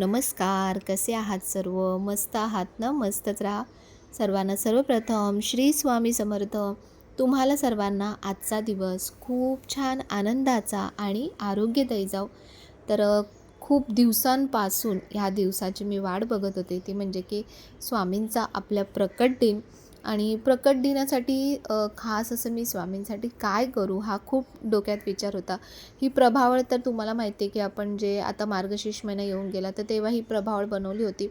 नमस्कार. कसे आहात सर्व? मस्त आहात ना? मस्तच राहा. सर्वांना सर्वप्रथम श्री स्वामी समर्थ. तुम्हाला सर्वांना आजचा दिवस खूप छान आनंदाचा आणि आरोग्यदायी जाओ. तर खूप दिवसांपासून ह्या दिवसाची मी वाट बघत होते. ती म्हणजे की स्वामींचा आपल्या प्रकट दिन. आणि प्रकट दिनासाठी खास असं मी स्वामींसाठी काय करू हा खूप डोक्यात विचार होता. ही प्रभावळ तर तुम्हाला माहिती आहे की आपण जे आता मार्गशीर्ष महिना येऊन गेला तर तेव्हा ही प्रभावळ बनवली होती.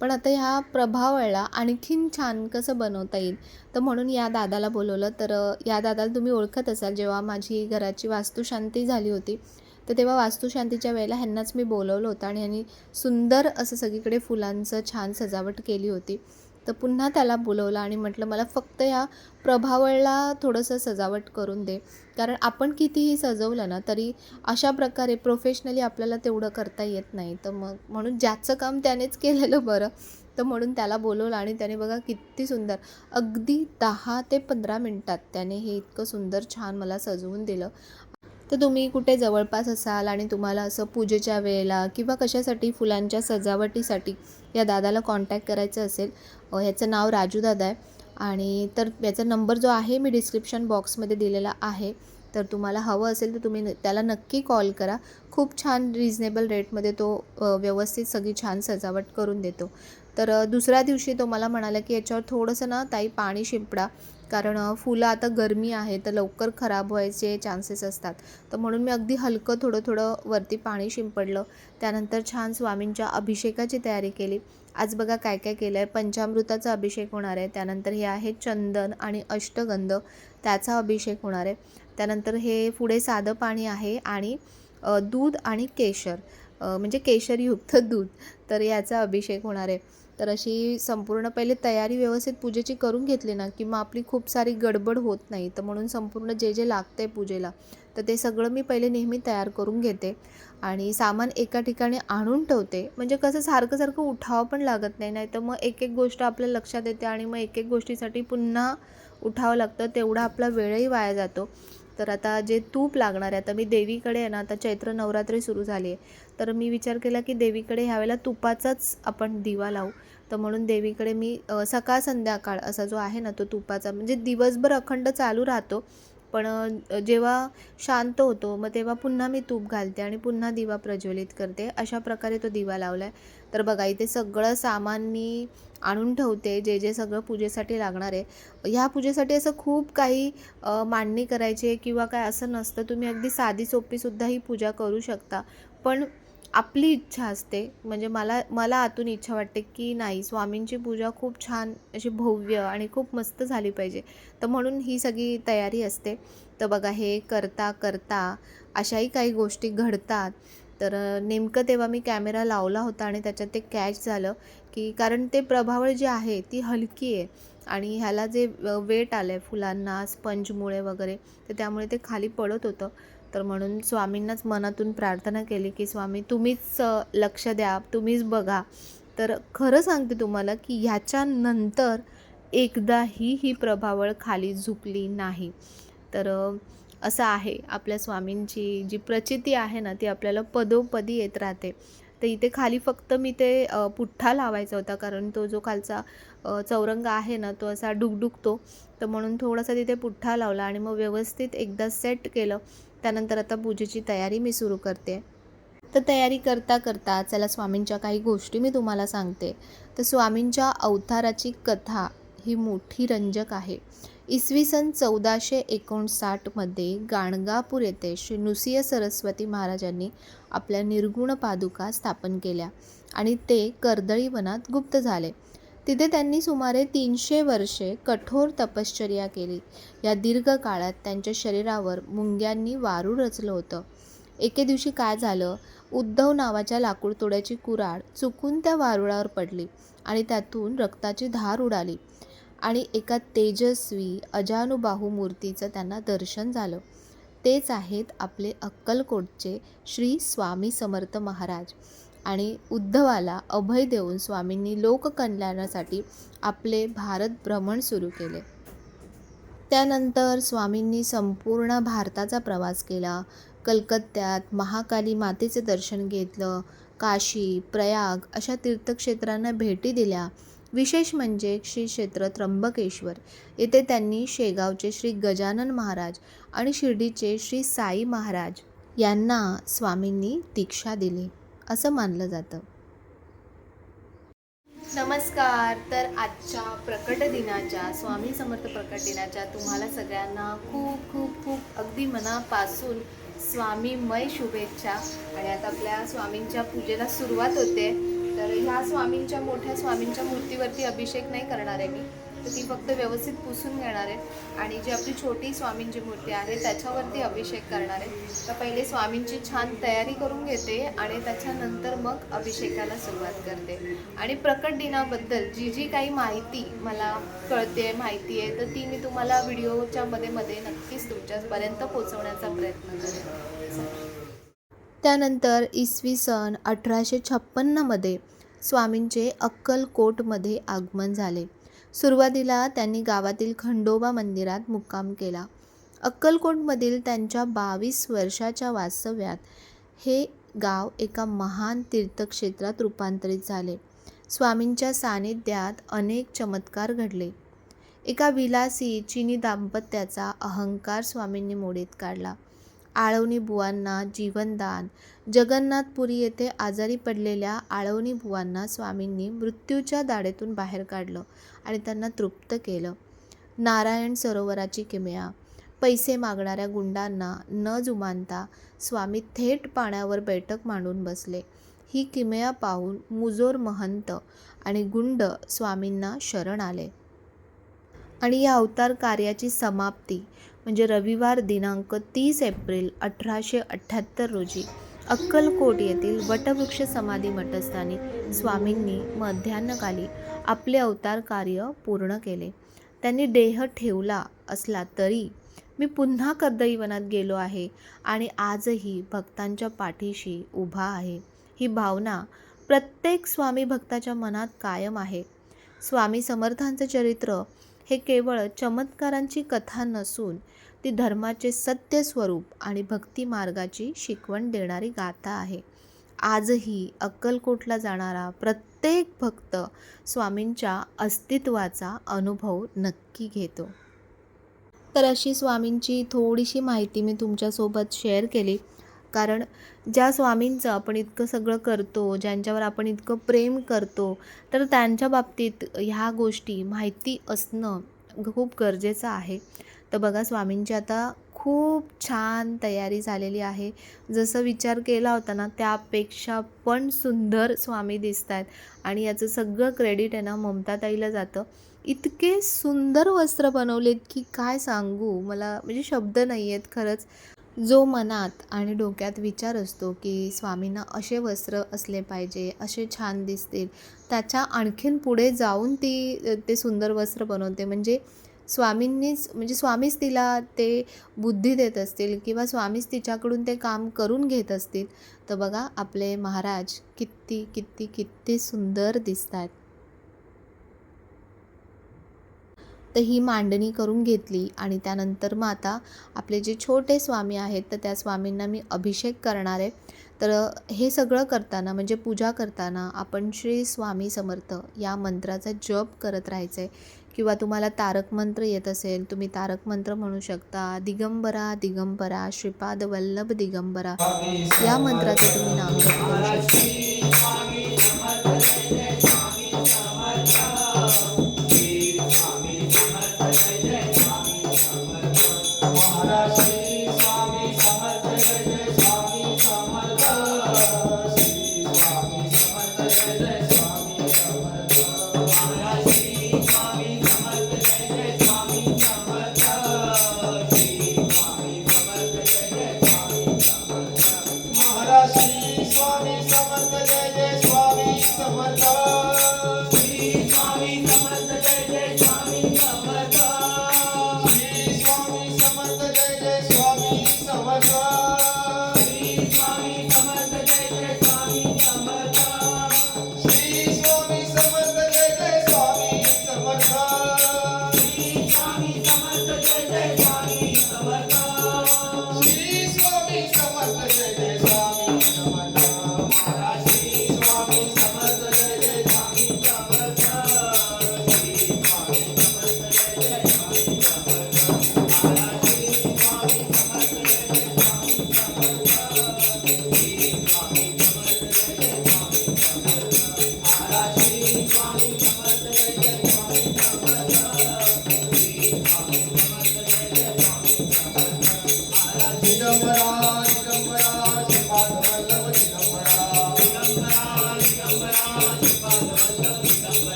पण आता ह्या प्रभावळला आणखीन छान कसं बनवता येईल, तर म्हणून या दादाला बोलवलं. तर या दादाला तुम्ही ओळखत असाल. जेव्हा माझी घराची वास्तुशांती झाली होती तर तेव्हा वास्तुशांतीच्या वेळेला ह्यांनाच मी बोलवलं होतं आणि ह्यांनी सुंदर असं सगळीकडे फुलांचं छान सजावट केली होती. तर पुन्हा त्याला बोलवलं आणि म्हटलं मला फक्त ह्या प्रभावळला थोडंसं सजावट करून दे. कारण आपण कितीही सजवलं ना तरी अशा प्रकारे प्रोफेशनली आपल्याला तेवढं करता येत नाही. तर मग म्हणून ज्याचं काम त्यानेच केलेलं बरं. तर म्हणून त्याला बोलवलं आणि त्याने बघा किती सुंदर अगदी 10 ते 15 मिनटात त्याने हे इतकं सुंदर छान मला सजवून दिलं. तर तुम्ही कुठे जवळपास असाल आणि तुम्हाला असं पूजेच्या वेळेला किंवा कशासाठी फुलांच्या सजावटीसाठी या दादाला कॉन्टॅक्ट करायचं असेल, ह्याचं नाव राजू दादा आहे. आणि तर याचा नंबर जो आहे मी डिस्क्रिप्शन बॉक्समध्ये दिलेला आहे. तर तुम्हाला हवं असेल तर तुम्ही त्याला नक्की कॉल करा. खूप छान रिजनेबल रेटमध्ये तो व्यवस्थित सगळी छान सजावट करून देतो. तर दुसऱ्या दिवशी तो मला म्हणाला की याच्यावर थोडंसं ना ताई पाणी शिंपडा. कारण फुलं आता गरमी आहे तर लवकर खराब व्हायचे चान्सेस असतात. तर म्हणून मी अगदी हलकं थोडं थोडं वरती पाणी शिंपडलं. त्यानंतर छान स्वामींच्या अभिषेकाची तयारी केली. आज बघा काय काय केलं आहे. पंचामृताचा अभिषेक होणार आहे. त्यानंतर हे आहे चंदन आणि अष्टगंध, त्याचा अभिषेक होणार आहे. त्यानंतर हे पुढे साधं पाणी आहे आणि दूध आणि केशर, म्हणजे केशरयुक्त दूध, तर याचा अभिषेक होणार आहे. तर अशी संपूर्ण पहिले तयारी व्यवस्थित पूजेची करून घेतली ना की मग आपली खूप सारी गडबड होत नाही. तर म्हणून संपूर्ण जे जे लागतं आहे पूजेला तर ते सगळं मी पहिले नेहमी तयार करून घेते आणि सामान एका ठिकाणी आणून ठेवते. म्हणजे कसं सारखं सारखं उठावं पण लागत नाही. नाही तर मग एक एक गोष्ट आपल्या लक्षात येते आणि मग एक एक गोष्टीसाठी पुन्हा उठावं लागतं. तेवढा आपला वेळही वाया जातो. तर आता जे तूप लागणार आहे, आता मी देवीकडे आहे ना, आता चैत्र नवरात्री सुरू झाली आहे. तर मी विचार केला की देवीकडे ह्यावेळेला तुपाचाच आपण दिवा लावू. तर म्हणून देवीकडे मी सकाळ संध्याकाळ असा जो आहे ना तो तुपाचा, म्हणजे दिवसभर अखंड चालू राहतो. पण जेव्हा शांत होतो मग तेव्हा पुन्हा मी तूप घालते आणि पुन्हा दिवा प्रज्वलित करते. अशा प्रकारे तो दिवा लावला आहे. तर बघा इथे सगळं सामान मी आणून ठेवते, जे जे सगळं पूजेसाठी लागणार आहे. ह्या पूजेसाठी असं खूप काही मांडणी करायची आहे किंवा काय असं नसतं. तुम्ही अगदी साधी सोपीसुद्धा ही पूजा करू शकता. पण आपली इच्छा असते, म्हणजे मला मला आतून इच्छा वाटते की नाही, स्वामींची पूजा खूप छान अशी भव्य आणि खूप मस्त झाली पाहिजे. तर म्हणून ही सगळी तयारी असते. तर बघा हे करता करता अशाही काही गोष्टी घडतात. तर नेमकं तेव्हा मी कॅमेरा लावला होता आणि त्याच्यात ते कॅच झालं की कारण ते प्रभावळ जी आहे ती हलकी आहे आणि ह्याला जे वेट आलं आहे फुलांना स्पंजमुळे वगैरे, तर त्यामुळे ते खाली पडत होतं. तर म्हणून स्वामींनाच मनातून प्रार्थना केली की स्वामी तुम्हीच लक्ष द्या, तुम्हीच बघा. तर खरं सांगते तुम्हाला की ह्याच्यानंतर एकदाही ही प्रभावळ खाली झुकली नाही. तर असं आहे आपल्या स्वामींची जी प्रचिती आहे ना ती आपल्याला पदोपदी येत राहते. तर इथे खाली फक्त मी ते पुठ्ठा लावायचा होता, कारण तो जो खालचा चौरंग आहे ना तो असा डुगडुगतो. तर म्हणून थोडासा तिथे पुठ्ठा लावला आणि मग व्यवस्थित एकदा सेट केलं. त्यानंतर आता पूजेची तयारी मी सुरू करते. तर तयारी करता करता चला स्वामींच्या काही गोष्टी मी तुम्हाला सांगते. तर स्वामींच्या अवताराची कथा ही मोठी रंजक आहे. इसवी सन 1459मध्ये गाणगापूर येथे श्री नृसिंह सरस्वती महाराजांनी आपल्या निर्गुण पादुका स्थापन केल्या आणि ते कर्दळी वनात गुप्त झाले. तिथे त्यांनी सुमारे 300 वर्षे कठोर तपश्चर्या केली. या दीर्घ काळात त्यांच्या शरीरावर मुंग्यांनी वारूळ रचलं होतं. एके दिवशी काय झालं, उद्धव नावाच्या लाकूडतोड्याची कुऱ्हाड चुकून त्या वारुळावर पडली आणि त्यातून रक्ताची धार उडाली आणि एका तेजस्वी अजानुबाहू मूर्तीचं त्यांना दर्शन झालं. तेच आहेत आपले अक्कलकोटचे श्री स्वामी समर्थ महाराज. आणि उद्धवाला अभय देऊन स्वामींनी लोककल्याणासाठी आपले भारत भ्रमण सुरू केले. त्यानंतर स्वामींनी संपूर्ण भारताचा प्रवास केला. कलकत्त्यात महाकाली मातेचे दर्शन घेतलं. काशी, प्रयाग अशा तीर्थक्षेत्रांना भेटी दिल्या. विशेष म्हणजे श्री क्षेत्र त्र्यंबकेश्वर येथे त्यांनी शेगावचे श्री गजानन महाराज आणि शिर्डीचे श्री साई महाराज यांना स्वामींनी दीक्षा दिली असं मानलं जातं. नमस्कार. तर आजच्या प्रकट दिनाच्या, स्वामी समर्थ प्रकट दिनाच्या तुम्हाला सगळ्यांना खूप खूप खूप अगदी मनापासून स्वामीमय शुभेच्छा. आणि आता आपल्या स्वामींच्या पूजेला सुरुवात होते. तर ह्या स्वामींच्या मोठ्या स्वामींच्या मूर्तीवरती अभिषेक नाही करणार आहे मी, तर ती फक्त व्यवस्थित पुसून घेणार आहे. आणि जी आपली छोटी स्वामींची मूर्ती आहे त्याच्यावरती अभिषेक करणार आहे. तर पहिले स्वामींची छान तयारी करून घेते आणि त्याच्यानंतर मग अभिषेकाला सुरुवात करते. आणि प्रकट दिनाबद्दल जी जी काही माहिती मला कळते, माहिती आहे, तर ती मी तुम्हाला व्हिडिओच्या मध्ये नक्कीच तुमच्यापर्यंत पोहोचवण्याचा प्रयत्न करेन. त्यानंतर इसवी सन 1856मध्ये स्वामींचे अक्कलकोटमध्ये आगमन झाले. सुरुवातीला त्यांनी गावातील खंडोबा मंदिरात मुक्काम केला. अक्कलकोटमधील त्यांच्या 22 वर्षाच्या वास्तव्यात हे गाव एका महान तीर्थक्षेत्रात रूपांतरित झाले. स्वामींच्या सानिध्यात अनेक चमत्कार घडले. एका विलासी चिनी दाम्पत्याचा अहंकार स्वामींनी मोडीत काढला. आळवणी बुवांना जीवनदान. जगन्नाथपुरी येथे आजारी पडलेल्या आळवणी बुवांना स्वामींनी मृत्यूच्या दाढेतून बाहेर काढलं आणि त्यांना तृप्त केलं. नारायण सरोवराची किमया. पैसे मागणाऱ्या गुंडांना न जुमानता स्वामी थेट पाण्यावर बैठक मांडून बसले. ही किमया पाहून मुजोर महंत आणि गुंड स्वामींना शरण आले. आणि या अवतार कार्याची समाप्ती म्हणजे रविवार दिनांक 30 एप्रिल 1878 रोजी अक्कलकोट येथील वटवृक्ष समाधी मठस्थानी स्वामींनी मध्यान्हकाली आपले अवतार कार्य पूर्ण केले. त्यांनी देह ठेवला असला तरी मी पुन्हा कर्दईवनात गेलो आहे आणि आजही भक्तांच्या पाठीशी उभा आहे, ही भावना प्रत्येक स्वामी भक्ताच्या मनात कायम आहे. स्वामी समर्थांचे चरित्र हे केवळ चमत्कारांची कथा नसून ती धर्माचे सत्य स्वरूप आणि भक्ती मार्गाची शिकवण देणारी गाथा आहे. आजही अक्कलकोटला जाणारा प्रत्येक भक्त स्वामींच्या अस्तित्वाचा अनुभव नक्की घेतो. तर अशी स्वामींची थोडीशी माहिती मी तुमच्यासोबत शेअर केली. कारण ज्या स्वामींचं आपण इतकं सगळं करतो, ज्यांच्यावर आपण इतकं प्रेम करतो, तर त्यांच्या बाबतीत ह्या गोष्टी माहिती असणं खूप गरजेचं आहे. तर बघा, स्वामींची आता खूप छान तयारी झालेली आहे. जसं विचार केला होता ना त्यापेक्षा पण सुंदर स्वामी दिसत आहेत. आणि याचं सगळं क्रेडिट आहे ना ममताताईला जातं. इतके सुंदर वस्त्र बनवलेत की काय सांगू, मला म्हणजे शब्द नाही आहेत खरंच. जो मनात आणि डोक्यात विचार असतो की स्वामींना असे वस्त्र असले पाहिजे, असे छान दिसतील, त्याच्या आणखीन पुढे जाऊन ते सुंदर वस्त्र बनवते. म्हणजे स्वामीच तिला ते बुद्धी देत असतील किंवा स्वामीच तिच्याकडून ते काम करून घेत असतील. तर बघा, आपले महाराज किती किती किती सुंदर दिसत आहेत. तर ही मांडणी करून घेतली आणि त्यानंतर मग आता आपले जे छोटे स्वामी आहेत तर त्या स्वामींना मी अभिषेक करणार आहे. तर हे सगळं करताना म्हणजे पूजा करताना आपण श्री स्वामी समर्थ या मंत्राचा जप करत राहायचं आहे. किंवा तुम्हाला तारक मंत्र येत असेल, तुम्ही तारक मंत्र म्हणू शकता. दिगंबरा दिगंबरा श्रीपाद वल्लभ दिगंबरा या मंत्राचे तुम्ही नामजप करू शकता.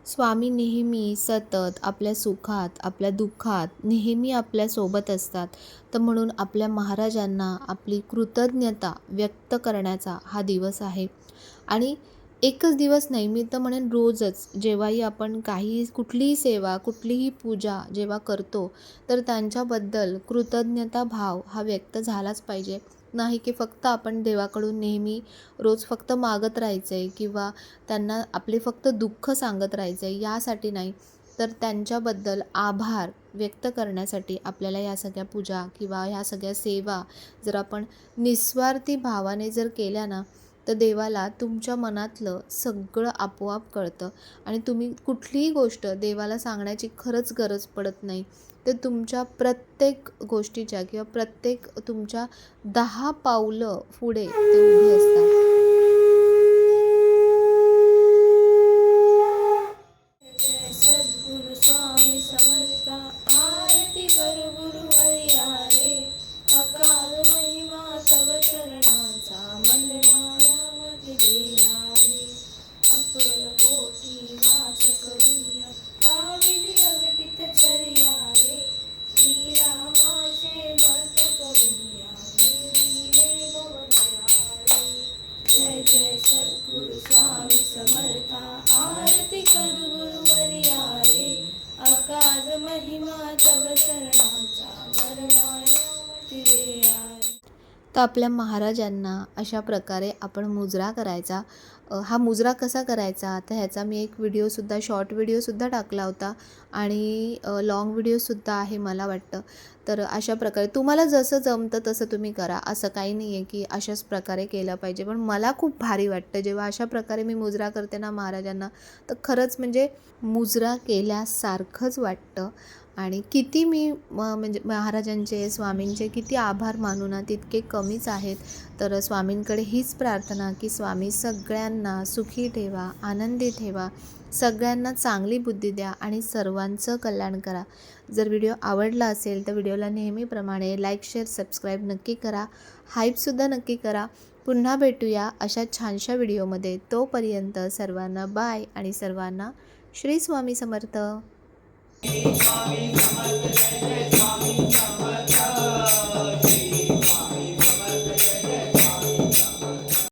स्वामी नेहमी सतत आपल्या सुखात, आपल्या दुःखात नेहमी आपल्यासोबत असतात. तर म्हणून आपल्या महाराजांना आपली कृतज्ञता व्यक्त करण्याचा हा दिवस आहे. आणि एकच दिवस नाही, मी तर म्हणेन रोजच जेव्हाही आपण कुठलीही सेवा, कुठलीही पूजा जेव्हा करतो, तर त्यांच्याबद्दल कृतज्ञता भाव हा व्यक्त झालाच पाहिजे. नाही की फक्त आपण देवाकडून नेहमी रोज फक्त मागत राहायचं आहे किंवा त्यांना आपले फक्त दुःख सांगत राहायचं आहे यासाठी नाही, तर त्यांच्याबद्दल आभार व्यक्त करण्यासाठी आपल्याला या सगळ्या पूजा किंवा ह्या सगळ्या सेवा जर आपण निस्वार्थी भावाने जर केल्या ना, तर देवाला तुमच्या मनातलं सगळं आपोआप कळतं आणि तुम्ही कुठलीही गोष्ट देवाला सांगण्याची खरंच गरज पडत नाही. तर तुमच्या प्रत्येक गोष्टीच्या किंवा प्रत्येक तुमच्या 10 पावलं पुढे ते उभे असतात. जय सद्गुरु स्वामी समर्थ आरती कर गुरुवर्या रे अकाल महिमा तव चरणाचा मनमायावती देया रे अकल कोटी वास करूया कामिनी अगटित चर्या रे श्रीरामाचे भक्त करूया देवीने भवनया रे जय जय सद्गुरु स्वामी समर्थ आरती कर गुरुवर्या रे अगाध महिमा तव चरणाचा वरमायावती देया रे. तर आपल्या महाराजांना अशा प्रकारे आपण मुजरा करायचा. हा मुजरा कसा करायचा, तर ह्याचा मी एक व्हिडिओसुद्धा शॉर्ट व्हिडिओसुद्धा टाकला होता आणि लाँग व्हिडिओसुद्धा आहे मला वाटतं. तर अशा प्रकारे तुम्हाला जसं जमतं तसं तुम्ही करा. असं काही नाही आहे की अशाच प्रकारे केलं पाहिजे. पण मला खूप भारी वाटतं जेव्हा अशा प्रकारे मी मुजरा करते ना महाराजांना, तर खरंच म्हणजे मुजरा केल्यासारखंच वाटतं. आणि किती मी म्हणजे महाराजांचे, स्वामींचे किती आभार मानू ना तितके कमीच आहेत. तर स्वामींकडे हीच प्रार्थना की स्वामी सगळ्यांना सुखी ठेवा, आनंदी ठेवा, सगळ्यांना चांगली बुद्धी द्या आणि सर्वांचं कल्याण करा. जर व्हिडिओ आवडला असेल तर व्हिडिओला नेहमीप्रमाणे लाईक, शेअर, सबस्क्राईब नक्की करा. हाईपसुद्धा नक्की करा. पुन्हा भेटूया अशा छानशा व्हिडिओमध्ये. तोपर्यंत सर्वांना बाय आणि सर्वांना श्री स्वामी समर्थ. स्वामी समर्थ जय जय स्वामी